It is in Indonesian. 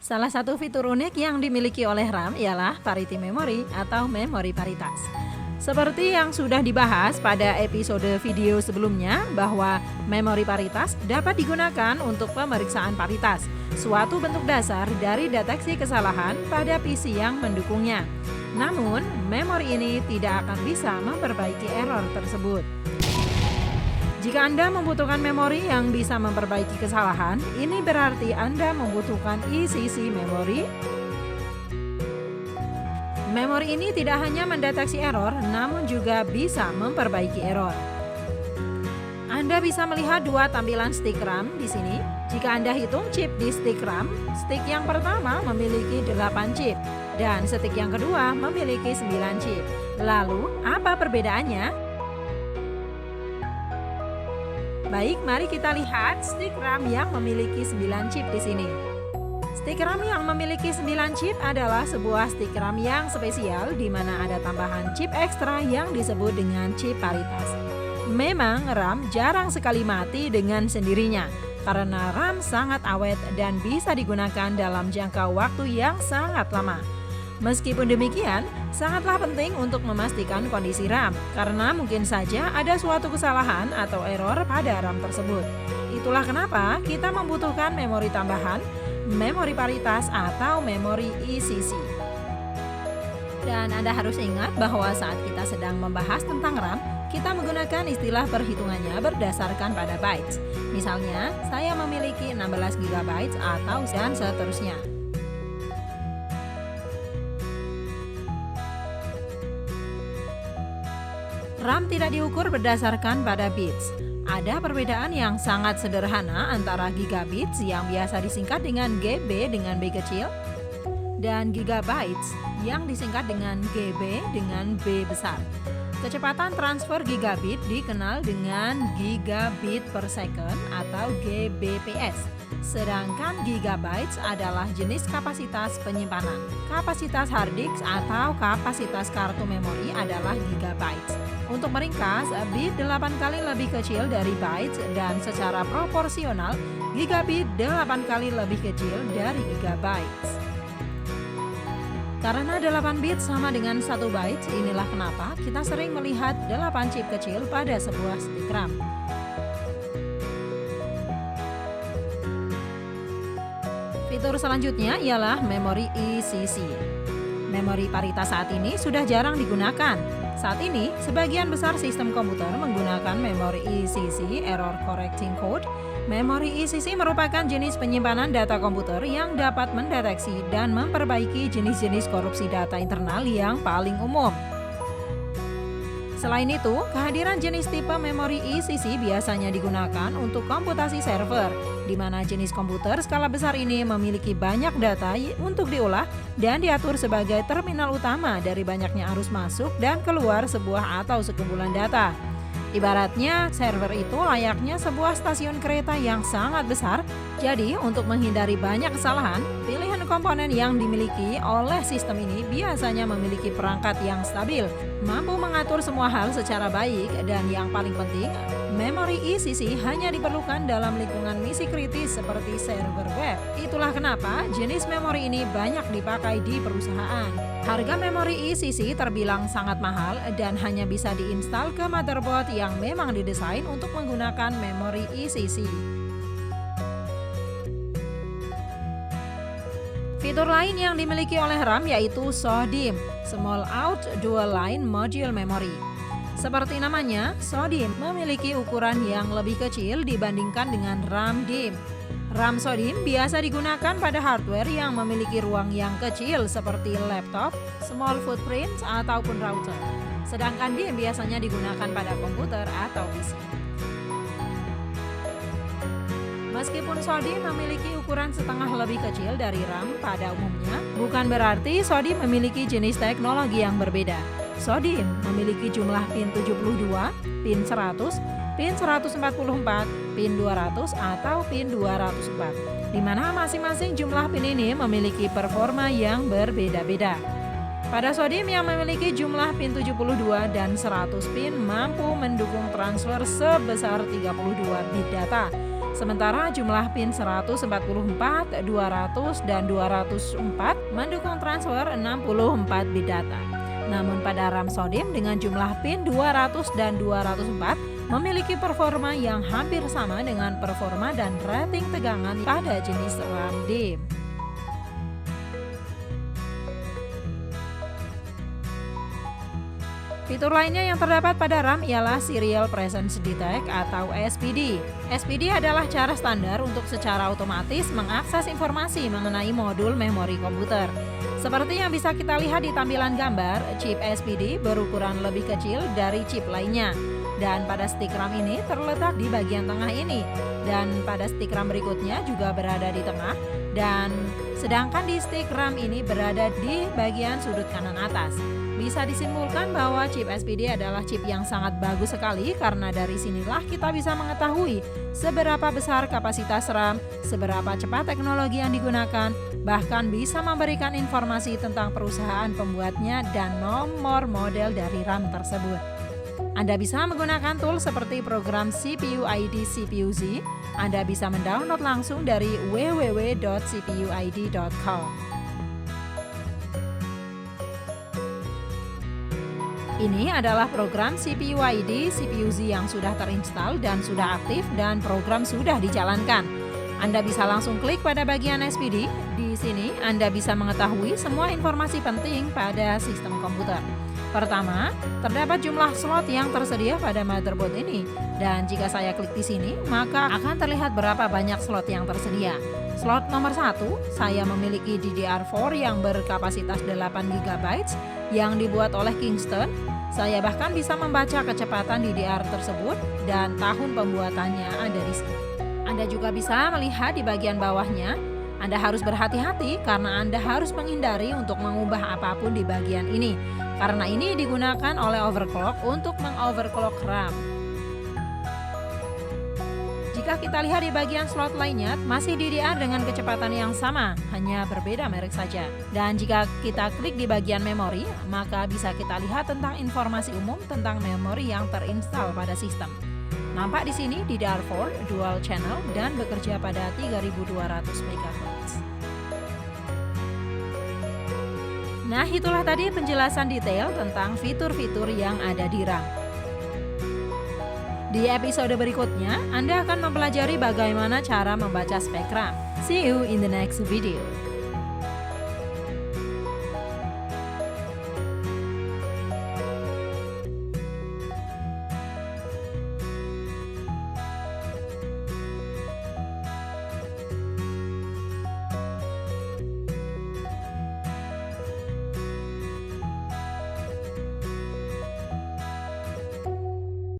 Salah satu fitur unik yang dimiliki oleh RAM ialah parity memory atau memori paritas. Seperti yang sudah dibahas pada episode video sebelumnya bahwa memori paritas dapat digunakan untuk pemeriksaan paritas, suatu bentuk dasar dari deteksi kesalahan pada PC yang mendukungnya. Namun, memori ini tidak akan bisa memperbaiki error tersebut. Jika Anda membutuhkan memori yang bisa memperbaiki kesalahan, ini berarti Anda membutuhkan ECC memory. Memori ini tidak hanya mendeteksi error, namun juga bisa memperbaiki error. Anda bisa melihat dua tampilan stick RAM di sini. Jika Anda hitung chip di stick RAM, stick yang pertama memiliki 8 chip dan stick yang kedua memiliki 9 chip. Lalu, apa perbedaannya? Baik, mari kita lihat stick RAM yang memiliki 9 chip di sini. Stick RAM yang memiliki 9 chip adalah sebuah stick RAM yang spesial di mana ada tambahan chip ekstra yang disebut dengan chip paritas. Memang RAM jarang sekali mati dengan sendirinya karena RAM sangat awet dan bisa digunakan dalam jangka waktu yang sangat lama. Meskipun demikian, sangatlah penting untuk memastikan kondisi RAM karena mungkin saja ada suatu kesalahan atau error pada RAM tersebut. Itulah kenapa kita membutuhkan memori tambahan, memori paritas atau memori ECC. Dan Anda harus ingat bahwa saat kita sedang membahas tentang RAM, kita menggunakan istilah perhitungannya berdasarkan pada bytes. Misalnya, saya memiliki 16 GB atau dan seterusnya. RAM tidak diukur berdasarkan pada bits. Ada perbedaan yang sangat sederhana antara gigabits yang biasa disingkat dengan GB dengan B kecil dan gigabytes yang disingkat dengan GB dengan B besar. Kecepatan transfer gigabit dikenal dengan gigabit per second atau GBps. Sedangkan gigabytes adalah jenis kapasitas penyimpanan. Kapasitas hard disk atau kapasitas kartu memori adalah gigabytes. Untuk meringkas, bit 8 kali lebih kecil dari bytes dan secara proporsional, gigabit 8 kali lebih kecil dari gigabytes. Karena 8 bit sama dengan 1 byte, inilah kenapa kita sering melihat 8 chip kecil pada sebuah stick RAM. Fitur selanjutnya ialah memori ECC. Memori paritas saat ini sudah jarang digunakan. Saat ini, sebagian besar sistem komputer menggunakan memori ECC Error Correcting Code. Memori ECC merupakan jenis penyimpanan data komputer yang dapat mendeteksi dan memperbaiki jenis-jenis korupsi data internal yang paling umum. Selain itu, kehadiran jenis tipe memori ECC biasanya digunakan untuk komputasi server, di mana jenis komputer skala besar ini memiliki banyak data untuk diolah dan diatur sebagai terminal utama dari banyaknya arus masuk dan keluar sebuah atau sekumpulan data. Ibaratnya, server itu layaknya sebuah stasiun kereta yang sangat besar. Jadi, untuk menghindari banyak kesalahan, pilihan komponen yang dimiliki oleh sistem ini biasanya memiliki perangkat yang stabil, mampu mengatur semua hal secara baik, dan yang paling penting, memori ECC hanya diperlukan dalam lingkungan misi kritis seperti server web. Itulah kenapa jenis memori ini banyak dipakai di perusahaan. Harga memori ECC terbilang sangat mahal dan hanya bisa diinstal ke motherboard yang memang didesain untuk menggunakan memori ECC. Fitur lain yang dimiliki oleh RAM yaitu SODIMM, Small Out Dual Line Module Memory. Seperti namanya, SODIMM memiliki ukuran yang lebih kecil dibandingkan dengan RAM DIMM. RAM SODIMM biasa digunakan pada hardware yang memiliki ruang yang kecil seperti laptop, small footprint, ataupun router. Sedangkan DIMM biasanya digunakan pada komputer atau PC. Meskipun SODIMM memiliki ukuran setengah lebih kecil dari RAM pada umumnya, bukan berarti SODIMM memiliki jenis teknologi yang berbeda. SODIMM memiliki jumlah pin 72, pin 100, pin 144, pin 200 atau pin 204, di mana masing-masing jumlah pin ini memiliki performa yang berbeda-beda. Pada SODIMM yang memiliki jumlah pin 72 dan 100 pin mampu mendukung transfer sebesar 32 bit data. Sementara jumlah pin 144, 200, dan 204 mendukung transfer 64 bit data. Namun pada RAM SODIMM dengan jumlah pin 200 dan 204 memiliki performa yang hampir sama dengan performa dan rating tegangan pada jenis RAM DIMM. Fitur lainnya yang terdapat pada RAM ialah Serial Presence Detect atau SPD. SPD adalah cara standar untuk secara otomatis mengakses informasi mengenai modul memori komputer. Seperti yang bisa kita lihat di tampilan gambar, chip SPD berukuran lebih kecil dari chip lainnya. Dan pada stick RAM ini terletak di bagian tengah ini. Dan pada stick RAM berikutnya juga berada di tengah. Dan sedangkan di stick RAM ini berada di bagian sudut kanan atas. Bisa disimpulkan bahwa chip SPD adalah chip yang sangat bagus sekali karena dari sinilah kita bisa mengetahui seberapa besar kapasitas RAM, seberapa cepat teknologi yang digunakan, bahkan bisa memberikan informasi tentang perusahaan pembuatnya dan nomor model dari RAM tersebut. Anda bisa menggunakan tool seperti program CPU ID CPU-Z. Anda bisa mendownload langsung dari www.cpuid.com. Ini adalah program CPU ID CPU-Z yang sudah terinstall dan sudah aktif dan program sudah dijalankan. Anda bisa langsung klik pada bagian SPD. Di sini Anda bisa mengetahui semua informasi penting pada sistem komputer. Pertama, terdapat jumlah slot yang tersedia pada motherboard ini. Dan jika saya klik di sini, maka akan terlihat berapa banyak slot yang tersedia. Slot nomor 1, saya memiliki DDR4 yang berkapasitas 8 GB yang dibuat oleh Kingston. Saya bahkan bisa membaca kecepatan DDR tersebut dan tahun pembuatannya ada di sini. Anda juga bisa melihat di bagian bawahnya. Anda harus berhati-hati karena Anda harus menghindari untuk mengubah apapun di bagian ini. Karena ini digunakan oleh overclock untuk mengoverclock RAM. Jika kita lihat di bagian slot lainnya, masih DDR dengan kecepatan yang sama, hanya berbeda merek saja. Dan jika kita klik di bagian memori, maka bisa kita lihat tentang informasi umum tentang memori yang terinstal pada sistem. Nampak di sini DDR4 dual channel dan bekerja pada 3200 MHz. Nah, itulah tadi penjelasan detail tentang fitur-fitur yang ada di RAM. Di episode berikutnya, Anda akan mempelajari bagaimana cara membaca spek RAM. See you in the next video.